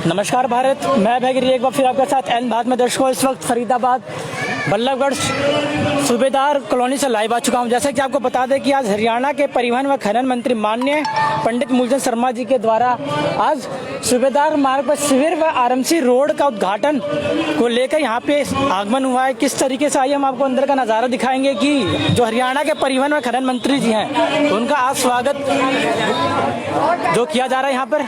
नमस्कार भारत, मैं भैगिरी एक बार फिर आपके साथ एन भारत में दर्शकों इस वक्त फरीदाबाद बल्लभगढ़ सूबेदार कॉलोनी से लाइव आ चुका हूं। जैसे कि आपको बता दें कि आज हरियाणा के परिवहन व खनन मंत्री माननीय पंडित मूलचंद शर्मा जी के द्वारा आज सूबेदार मार्ग पर शिविर व आरएमसी रोड का उद्घाटन को लेकर यहां पे आगमन हुआ है। किस तरीके से आइए हम आपको अंदर का नज़ारा दिखाएंगे कि जो हरियाणा के परिवहन व खनन मंत्री जी हैं उनका आज स्वागत जो किया जा रहा है यहाँ पर।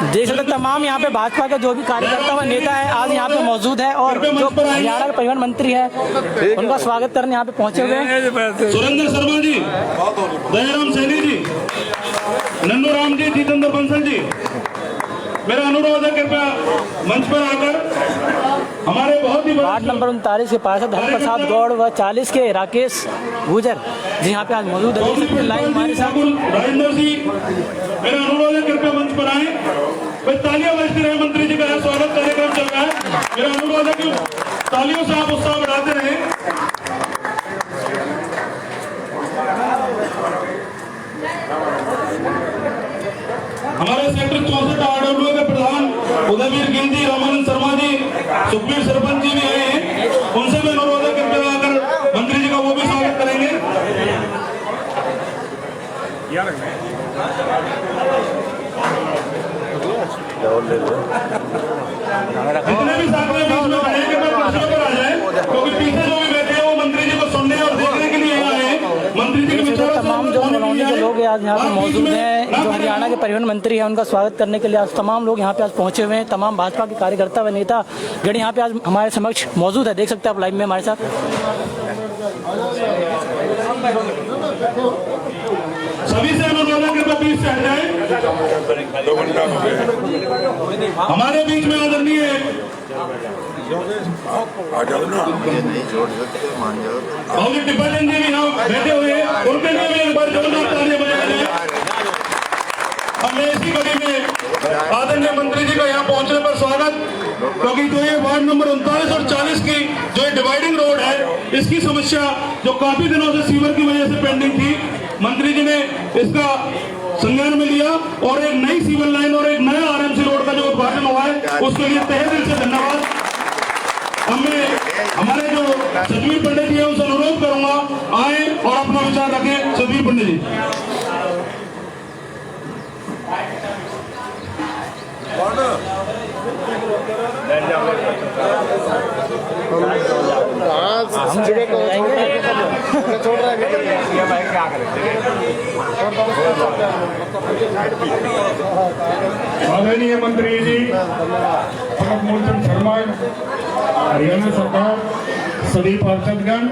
देख सकते तमाम यहाँ पे भाजपा के जो भी कार्यकर्ता व नेता है आज यहाँ पे मौजूद है और जो हरियाणा के परिवहन मंत्री है उनका स्वागत करने यहाँ पे पहुंचे हुए हैं। सुरेंद्र शर्मा जी, दयाराम सैनी जी, नन्नू राम जी, जितेंद्र बंसल जी, मेरा अनुरोध है कृपया मंच पर आकर हमारे बहुत ही वार्ड नंबर 39 के पार्षद धर्म प्रसाद गौड़ व 40 के राकेश गुजर जी यहाँ पे आज मौजूद है। लाइन हमारे साथ राजेंद्र जी, मेरा अनुरोध है कृपया मंच पर आए। तालियां बजती रहे, मंत्री जी का स्वागत कार्यक्रम चल रहा है। मेरा अनुरोध है कि तालियों से आप उत्साह बढ़ाते रहे। हमारे सेक्टर 64 आरडब्ल्यू के प्रधान उदयवीर गिल जी, रामानंद शर्मा जी, सुखबीर सरपंच जी भी आए हैं। उनसे भी अनुरोध है कृपया आकर मंत्री जी का वो भी स्वागत करेंगे। जितने भी साथ में बीच में खड़े हैं कृपया कुर्सियों पर आ जाए, क्योंकि पीछे जो भी बैठे हैं वो मंत्री जी को सुनने और देखने के लिए आए हैं। मंत्री जी के तमाम जो कॉलोनी के लोग आज यहाँ पे मौजूद हैं, जो हरियाणा के परिवहन मंत्री हैं उनका स्वागत करने के लिए आज तमाम लोग यहाँ पे आज पहुंचे हुए हैं। तमाम भाजपा के कार्यकर्ता व नेता गण यहाँ पे आज हमारे समक्ष मौजूद है। देख सकते हैं आप लाइव में हमारे साथ। सभी से अनुरोध है कृपया बीच से हट जाए। हमारे बीच में आदरणीय डिपार्टमेंट जी भी यहाँ बैठे हुए हैं, उनके लिए भी एक बार जोरदार तालियां बजाई जाए। हमने इसी कड़ी में आदरणीय मंत्री जी का यहाँ पहुंचने पर स्वागत, क्योंकि जो ये वार्ड नंबर 39 और 40 की जो डिवाइडिंग रोड है, इसकी समस्या जो काफी दिनों से सीवर की वजह से पेंडिंग थी, मंत्री जी ने इसका संज्ञान में लिया और एक नई सीवर लाइन और एक नया आरएमसी रोड का जो उद्घाटन हुआ है उसके लिए तहे दिल से धन्यवाद। हमारे जो सतवीर पंडित जी है उनसे अनुरोध करूंगा आए और अपना विचार रखें। सतवीर पंडित जी। आदरणीय मंत्री जी पंडित मूलचंद शर्मा, हरियाणा सरकार, सभी पार्षदगण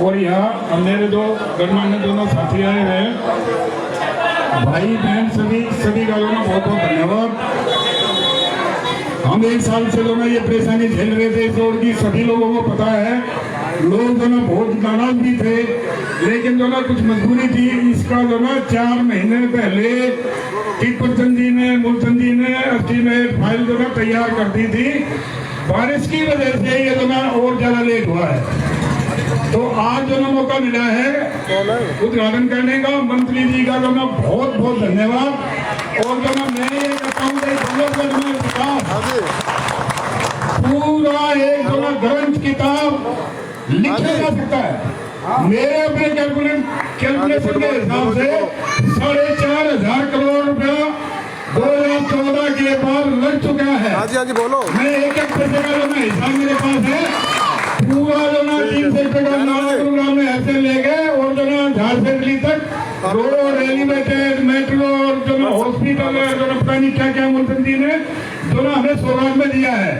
और यहाँ मेरे दो गणमान्य दोनों साथी आए हैं, भाई बहन सभी का बहुत बहुत धन्यवाद। हम एक साल से जो ये परेशानी झेल रहे थे इस रोड की, सभी लोगों को पता है। लोग जो बहुत नाराज भी थे, लेकिन जो कुछ मजबूरी थी। इसका जो 4 महीने पहले टिप्पण जी ने, मूलचंद जी ने एस्टीमेट फाइल जो तैयार कर दी थी। बारिश की वजह से ये जो और ज्यादा लेट हुआ है, तो आज जो मौका मिला है उद्घाटन करने का, मंत्री जी का जो बहुत बहुत धन्यवाद। और जो मैं ये कहता हूँ पूरा एक जो ग्रंथ किताब लिखा जा सकता है। मेरे अपने कैलकुलेशन के हिसाब से 4,500 करोड़ रुपया 2014 के बाद लग चुका है। हाँ जी बोलो। मैं एक पैसे का जो हिसाब मेरे पास है, पूरा जो 3 सेक्टर का प्रोग्राम में ऐसे ले गए और जो झारखंड तक रोड, एलिवेटेड, मेट्रो और जो हॉस्पिटल है, जो पता नहीं क्या क्या मूलचंद जी ने जो हमें सौगात में दिया है।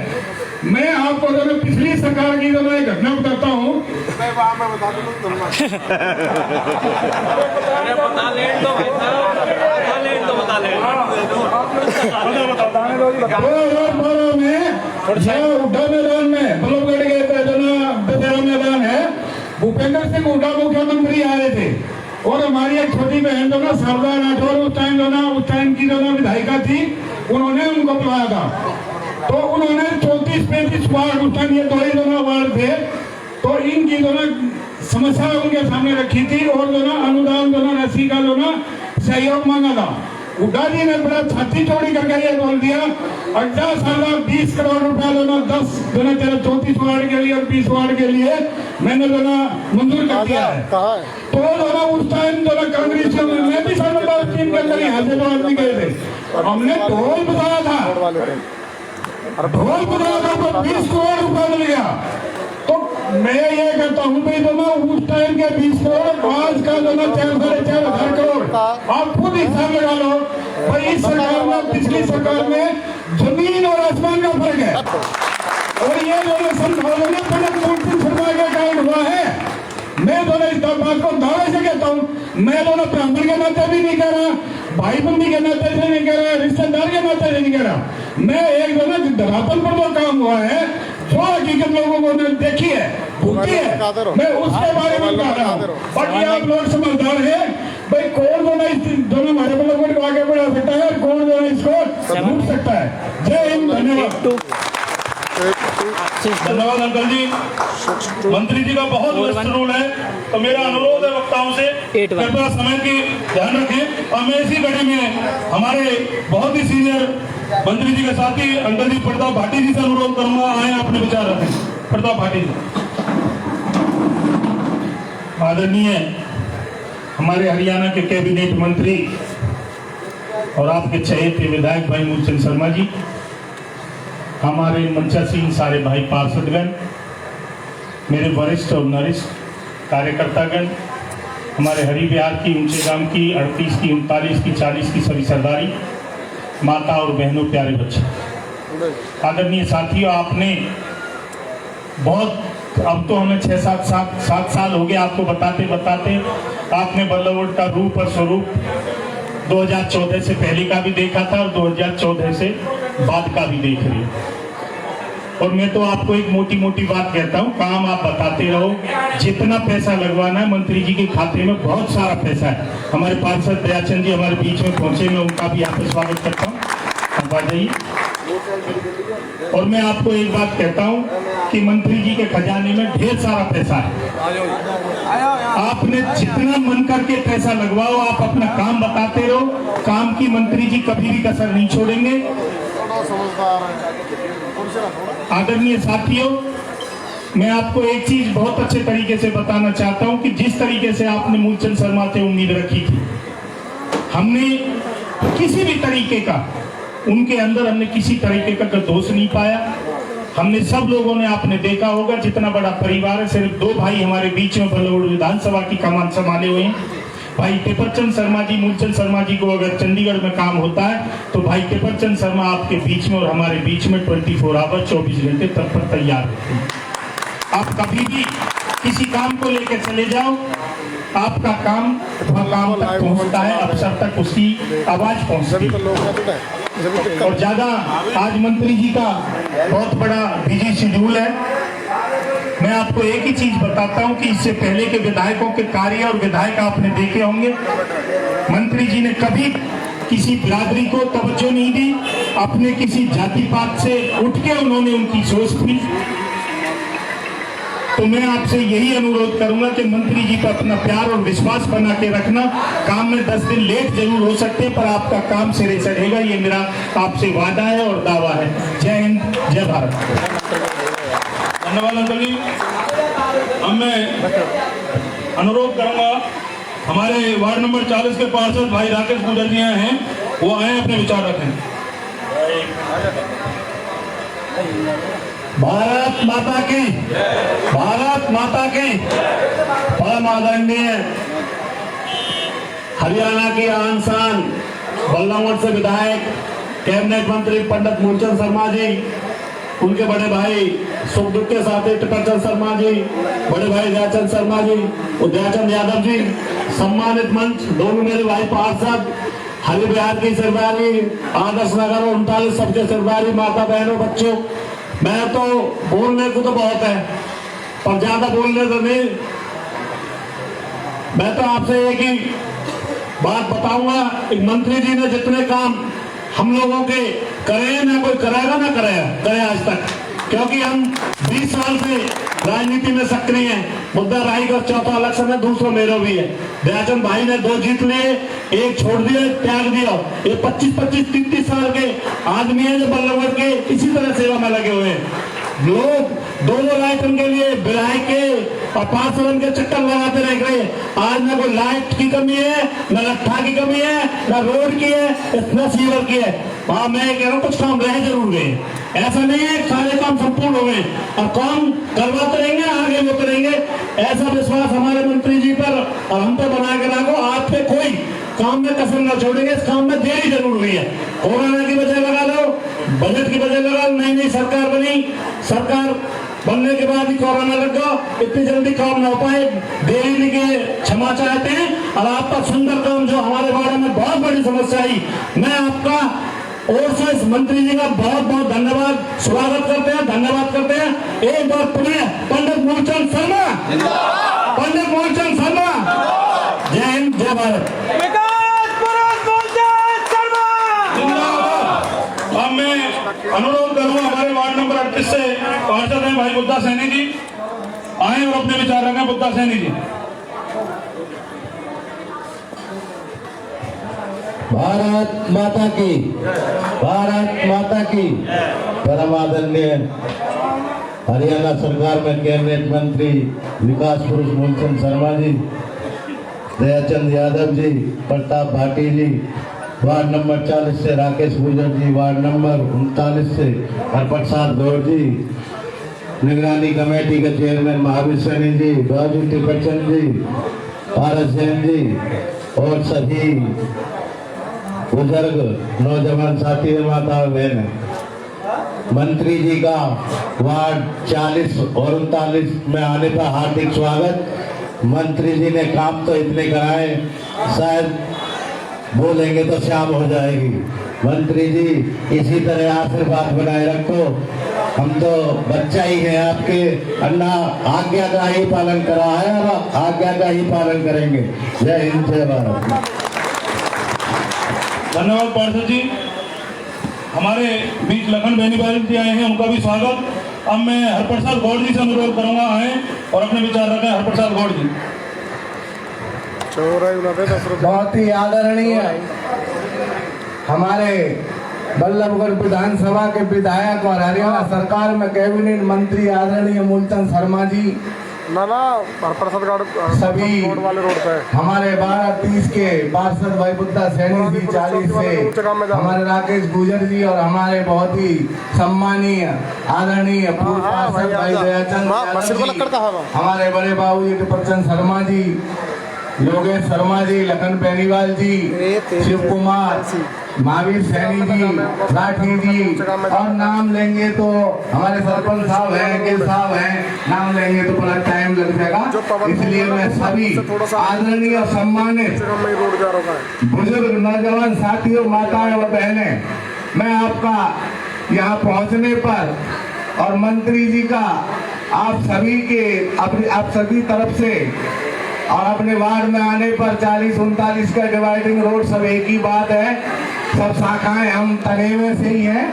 मैं आपको जो पिछली सरकार की जो एक घटना बताता हूँ। मैदान में बल्लभगढ़ के जो मैदान है, भूपेंद्र सिंह हुड्डा मुख्यमंत्री आए थे और हमारी एक छोटी बहन जो शारदा राठौर उस टाइम की जो विधायिका थी, उन्होंने उनको बुलाया था। तो उन्होंने 34-35 वार्ड उस टाइम ये 2 वार्ड थे, तो इनकी जो समस्या उनके सामने रखी थी और जो अनुदान जो राशि का जो सहयोग मांगा था। हुड्डा जी ने बड़ा छाती चौड़ी करके ये बोल दिया 18 साल 20 करोड़ रुपया दोनों 10 दोनों 34 वार्ड के लिए और 20 वार्ड के लिए मैंने दोनों मंजूर कर दिया है। तो दोनों उस टाइम दोनों कांग्रेस के मैं भी सर्वदल टीम के अंदर यहाँ से जो आदमी गए थे, हमने ढोल बजाया था, ढोल बजाया था तो 20 करोड़ रुपया मिल गया। तो मैं ये कहता हूँ भाई दोनों उस टाइम के 20 करोड़ आज का दोनों 4,500 करोड़ आप खुद हिसाब लगा लो भाई। इस सरकार में पिछली सरकार में जमीन और आसमान का फर्क है। और ये दोनों संभावना में पंडित मूर्ति शर्मा का कारण हुआ है। मैं दोनों इस बात को दावे से कहता हूँ, मैं दोनों ब्राह्मण के नाते भी नहीं कह रहा, भाई बंदी के नाते से नहीं कह रहा, रिश्तेदार के नाते से नहीं कह रहा। मैं एक दोनों धरातल पर जो काम हुआ है, जो हकीकत लोगों को देखी है, भूखी है, मैं उसके बारे में कह रहा हूँ। बाकी आप लोग समझदार हैं भाई, कौन दोनों इस दोनों हमारे बल्लभगढ़ को आगे बढ़ा सकता है और कौन दोनों इसको लूट सकता है। जय हिंद, धन्यवाद। धन्यवाद अंकल जी। मंत्री जी का बहुत व्यस्त रूल है, तो मेरा अनुरोध है वक्ताओं से कृपया समय की ध्यान रखें। और मैं इसी कड़ी में हमारे बहुत ही सीनियर मंत्री जी के साथी अंकल जी प्रताप भाटी जी से अनुरोध करूंगा, आए अपने विचार रखें। प्रताप भाटी जी। आदरणीय हमारे हरियाणा के कैबिनेट मंत्री और आपके चहेते विधायक भाई मूलचंद शर्मा जी, हमारे मंचासीन सारे भाई पार्षदगण, मेरे वरिष्ठ और नरिष्ठ कार्यकर्तागण, हमारे हरि बिहार की, ऊंचे गांव की, 38 की, 39 की, 40 की सभी सरदारी माता और बहनों, प्यारे बच्चे, आदरणीय साथियों, आपने बहुत, अब तो हमें 6-7 साल हो गए आपको बताते बताते। आपने बल्लभगढ़ का रूप और स्वरूप 2014 से पहले का भी देखा था और 2014 से बाद का भी देख रही है। और मैं तो आपको एक मोटी मोटी बात कहता हूँ, काम आप बताते रहो, जितना पैसा लगवाना है मंत्री जी के खाते में बहुत सारा पैसा है। हमारे पार्षद दयाचंद जी हमारे बीच में पहुंचे, मैं उनका भी यहाँ पे स्वागत करता हूँ, आप आ जाइए। और मैं आपको एक बात कहता हूँ कि मंत्री जी के खजाने में ढेर सारा पैसा है। आपने जितना मन करके पैसा लगवाओ, आप अपना काम बताते रहो, काम की मंत्री जी कभी भी कसर नहीं छोड़ेंगे। आदरणीय साथियों, मैं आपको एक चीज बहुत अच्छे तरीके से बताना चाहता हूं कि जिस तरीके से आपने मूलचंद शर्मा से उम्मीद रखी थी, हमने किसी भी तरीके का उनके अंदर हमने किसी तरीके का दोष नहीं पाया। हमने सब लोगों ने, आपने देखा होगा जितना बड़ा परिवार है, सिर्फ 2 भाई हमारे बीच में बल्लभगढ़ विधानसभा की कमान संभाले हुए हैं। भाई टेपरचंद शर्मा जी, मूलचंद शर्मा जी को अगर चंडीगढ़ में काम होता है तो भाई टेपरचंद शर्मा आपके बीच में और हमारे बीच में 24 आवर 24 घंटे तक पर तैयार होते हैं। आप कभी भी किसी काम को लेकर चले जाओ, आपका काम वह काम तक पहुंचता है, अफसर तक उसकी आवाज पहुंचती है। और ज्यादा आज मंत्री जी का बहुत बड़ा बिजी शेड्यूल है। मैं आपको एक ही चीज बताता हूं कि इससे पहले के विधायकों के कार्य और विधायक आपने देखे होंगे, मंत्री जी ने कभी किसी बिरादरी को तवज्जो नहीं दी, अपने किसी जाति पात से उठ के उन्होंने उनकी सोच थी। तो मैं आपसे यही अनुरोध करूंगा कि मंत्री जी पर अपना प्यार और विश्वास बना के रखना। काम में 10 दिन लेट जरूर हो सकते हैं, पर आपका काम सिरे चढ़ेगा, ये मेरा आपसे वादा है और दावा है। जय हिंद, जय भारत। धन्यवाद अंकल जी। अब मैं अनुरोध करूंगा, हमारे वार्ड नंबर 40 के पार्षद भाई राकेश गुजर जी हैं, वो आए अपने विचार रखें। भारत माता की, भारत माता की। परम आदरणीय हरियाणा की आन शान बल्लभगढ़ से विधायक कैबिनेट मंत्री पंडित मूलचंद शर्मा जी, उनके बड़े भाई सुखदुख के साथी टेपरचंद शर्मा जी, बड़े भाई दयाचंद शर्मा जी और दयाचंद यादव जी, सम्मानित मंच, दोनों मेरे भाई पार्षद, हरि बिहार की सरदारी, आदर्श नगर और 39 सबके सरदारी, माता बहनों, बच्चों, मैं तो बोलने को तो बहुत है पर ज्यादा बोलने तो नहीं। मैं तो आपसे एक ही बात बताऊंगा, एक मंत्री जी ने जितने काम हम लोगों के करे, ना कोई कराएगा ना करे आज तक, क्योंकि हम 20 साल से राजनीति में सक्रिय हैं। मुद्दा राही का चौथा इलेक्शन है, दूसरा मेरा भी है। दयाचंद भाई ने 2 जीत लिए, एक छोड़ दिया, एक त्याग दिया। ये 25-25, 30-30 साल के आदमी है जो बल्लभगढ़ के इसी तरह सेवा में लगे हुए हैं। लोग 2 लाइट उनके लिए बिराई के और 5 रन के चक्कर लगाते रह गए। आज ना कोई लाइट की कमी है, न लट्ठा की कमी है, न रोड की है, न सीवर की है। वहां मैं कह रहा हूँ कुछ काम रह जरूर गए, ऐसा नहीं है सारे काम संपूर्ण हो गए और काम करवाते रहेंगे, आगे होते रहेंगे। ऐसा विश्वास हमारे मंत्री जी पर और हम पे बना के रखो। आप पे कोई काम में कसर न छोड़ेंगे। इस काम में देरी जरूर हुई है, कोरोना की वजह लगा लो, बजट की वजह लगा लो, नई सरकार बनी, सरकार बनने के बाद ही कोरोना लग गया, इतनी जल्दी काम न हो पाए, देरी के क्षमा चाहते हैं। और आपका सुंदर काम जो हमारे बारे में बहुत बड़ी समस्या आई, मैं आपका और से इस मंत्री जी का बहुत बहुत धन्यवाद, स्वागत करते हैं, धन्यवाद करते हैं। एक बार पुनः पंडित मूलचंद शर्मा, पंडित मूलचंद शर्मा, जय हिंद, जय भारत। अब मैं अनुरोध करूंगा हमारे वार्ड नंबर 38 से पार्षद हैं भाई बुद्धा सैनी जी आए और अपने विचार रखें। बुद्धा सैनी जी। भारत माता की, भारत माता की। परम आदरणीय हरियाणा सरकार में कैबिनेट मंत्री विकास पुरुष मूलचंद शर्मा जी, दयाचंद यादव जी, प्रताप भाटी जी, वार्ड नंबर 40 से राकेश गुजर जी, वार्ड नंबर 39 से हरप्रसाद गौड़ जी, निगरानी कमेटी के चेयरमैन महावीर सैनी जी, बाजू टिपचंद जी, पारस जैन जी और सभी बुजुर्ग नौजवान साथी माता बहन, मंत्री जी का वार्ड 40 और 39 में आने का हार्दिक स्वागत। मंत्री जी ने काम तो इतने कराए, शायद बोलेंगे तो शाम हो जाएगी। मंत्री जी इसी तरह आशीर्वाद बनाए रखो, हम तो बच्चा ही है आपके, अन्ना आज्ञा का ही पालन करा है और आज्ञा का ही पालन करेंगे। जय हिंद, जय भारत। धन्यवाद पार्षद जी। हमारे बीच लखन बेनीवाल जी आए हैं, उनका भी स्वागत। अब मैं हरप्रसाद गौड़ जी से अनुरोध करूंगा आए और अपने विचार रखें। हरप्रसाद गौड़ जी। बहुत ही आदरणीय हमारे बल्लभगढ़ विधानसभा के विधायक और हरियाणा सरकार में कैबिनेट मंत्री आदरणीय मूलचंद शर्मा जी, सभी हमारे 12-30 के पार्षद भाई बुद्धा सैनी जी, 40 से हमारे राकेश गुजर जी और हमारे बहुत ही सम्मानीय आदरणीय पूर्व पार्षद भाई दयाचंद यादव जी, हमारे बड़े बाबू जी टिपचंद शर्मा जी, योगेश शर्मा जी, लखन बेनीवाल जी, शिव कुमार, महावीर सैनी जी, राठी जी, और नाम लेंगे तो हमारे सरपंच साहब हैं, के साहब हैं, नाम लेंगे तो बड़ा टाइम लग जाएगा। इसलिए मैं सभी आदरणीय और सम्मानित बुजुर्ग नौजवान साथियों, माताएं और बहनें, मैं आपका यहाँ पहुँचने पर और मंत्री जी का आप सभी तरफ से और अपने वार्ड में आने पर 40-39 का डिवाइडिंग रोड सब एक ही बात है, सब शाखाएं हम तनेवे से ही हैं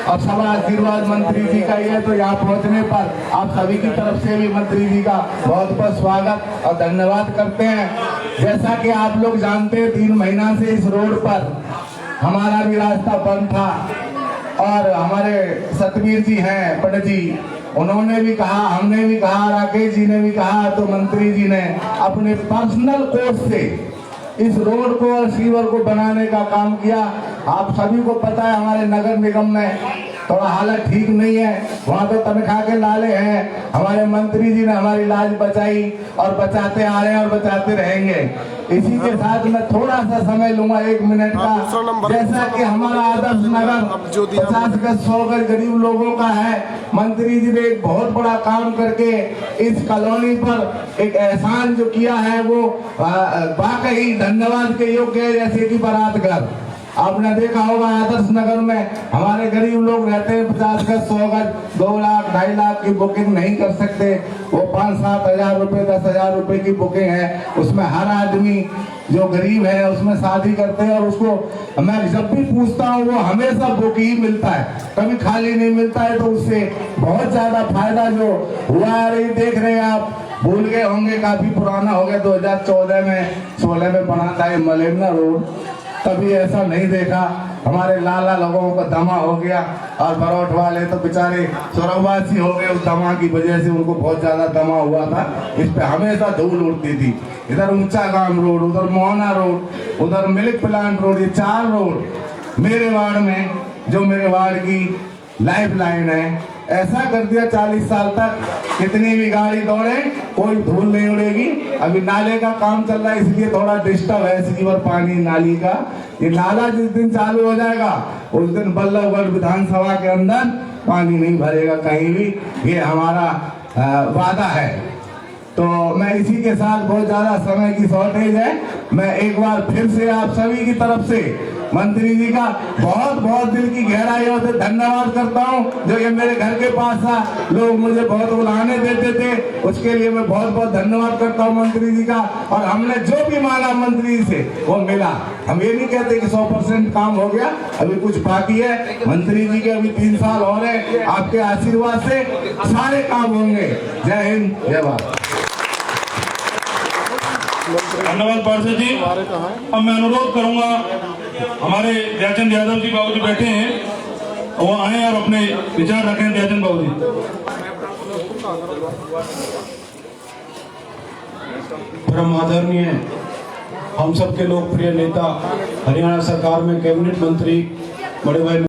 और सब आशीर्वाद मंत्री जी का ही है। तो यहाँ पहुँचने पर आप सभी की तरफ से भी मंत्री जी का बहुत बहुत स्वागत और धन्यवाद करते हैं। जैसा कि आप लोग जानते हैं, 3 महीना से इस रोड पर हमारा भी रास्ता बंद था और हमारे सतवीर जी हैं पंडित जी, उन्होंने भी कहा, हमने भी कहा, राकेश जी ने भी कहा, तो मंत्री जी ने अपने पर्सनल कोर्स से इस रोड को और सीवर को बनाने का काम किया। आप सभी को पता है हमारे नगर निगम में थोड़ा हालत ठीक नहीं है, वहाँ तो तनख्वाह के लाले हैं। हमारे मंत्री जी ने हमारी लाज बचाई और बचाते आ रहे हैं और बचाते रहेंगे। इसी के साथ मैं थोड़ा सा समय लूंगा, 1 मिनट का। जैसा कि हमारा आदर्श नगर 50 गज 100 गज गरीब लोगों का है, मंत्री जी ने एक बहुत बड़ा काम करके इस कॉलोनी पर एक एहसान जो किया है वो वाकई धन्यवाद के योग्य है। जैसे कि बारात घर आपने देखा होगा, आदर्श नगर में हमारे गरीब लोग रहते हैं, 50 गज 100 गज 2 लाख 2.5 लाख की बुकिंग नहीं कर सकते, वो 5-7 हजार रुपए 10 हजार रुपए की बुकिंग है। उसमें हर आदमी जो गरीब है उसमें शादी करते हैं और उसको मैं जब भी पूछता हूँ वो हमेशा बुक ही मिलता है, कभी खाली नहीं मिलता है। तो उससे बहुत ज्यादा फायदा जो हुआ है, देख रहे हैं आप भूल गए होंगे, काफी पुराना हो गया, 2014 में 16 में बना था ये मलेमना रोड। तभी ऐसा नहीं देखा, हमारे लाला लोगों का दमा हो गया और बरौट वाले तो बेचारे स्वर्गवासी हो गए उस दमा की वजह से, उनको बहुत ज्यादा दमा हुआ था। इस पे हमेशा धूल उड़ती थी। इधर ऊंचा गांव रोड, उधर मोहना रोड, उधर मिल्क प्लांट रोड, ये 4 रोड मेरे वार्ड में, जो मेरे वार्ड की लाइफ लाइन है, ऐसा कर दिया 40 साल तक कितनी भी गाड़ी दौड़े कोई धूल नहीं उड़ेगी। अभी नाले का काम चल रहा है इसलिए थोड़ा डिस्टर्ब है, सीवर पानी नाली का। ये नाला जिस दिन चालू हो जाएगा उस दिन बल्लभगढ़ विधानसभा के अंदर पानी नहीं भरेगा कहीं भी, ये हमारा वादा है। तो मैं इसी के साथ, बहुत ज्यादा समय की शॉर्टेज है, मैं एक बार फिर से आप सभी की तरफ से मंत्री जी का बहुत बहुत दिल की गहराइयों से धन्यवाद करता हूं। जो ये मेरे घर के पास था, लोग मुझे बहुत बुलाने देते थे, उसके लिए मैं बहुत बहुत धन्यवाद करता हूं मंत्री जी का। और हमने जो भी मांगा मंत्री जी से वो मिला। हम ये नहीं कहते कि 100% काम हो गया, अभी कुछ बाकी है। मंत्री जी के अभी 3 साल और है, आपके आशीर्वाद से सारे काम होंगे। जय हिंद, जय भारत। धन्यवाद पार्षद जी। अब मैं अनुरोध करूंगा, हमारे दयाचंद यादव जी बाबू जी बैठे हैं, वो आए और अपने विचार रखें। दयाचंद बाबू जी। परम आदरणीय, हम सबके लोकप्रिय नेता, हरियाणा सरकार में कैबिनेट मंत्री बड़े भाई